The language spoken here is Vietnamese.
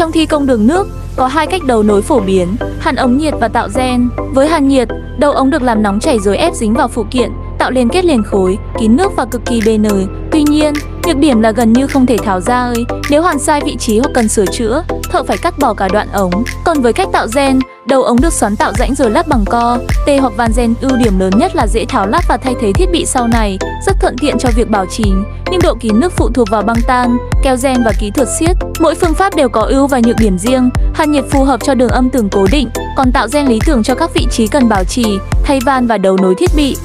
Trong thi công đường nước, có hai cách đấu nối phổ biến, hàn ống nhiệt và tạo gen. Với hàn nhiệt, đầu ống được làm nóng chảy rồi ép dính vào phụ kiện, tạo liên kết liền khối, kín nước và cực kỳ bền. Tuy nhiên, nhược điểm là gần như không thể tháo ra. Nếu hàn sai vị trí hoặc cần sửa chữa, thợ phải cắt bỏ cả đoạn ống. Còn với cách tạo gen, đầu ống được xoắn tạo rãnh rồi lắp bằng co, T hoặc van gen. Ưu điểm lớn nhất là dễ tháo lắp và thay thế thiết bị sau này, rất thuận tiện cho việc bảo trì. Nhưng độ kín nước phụ thuộc vào băng tan, keo gen và kỹ thuật siết. Mỗi phương pháp đều có ưu và nhược điểm riêng. Hàn nhiệt phù hợp cho đường âm tường cố định, còn tạo gen lý tưởng cho các vị trí cần bảo trì, thay van và đấu nối thiết bị.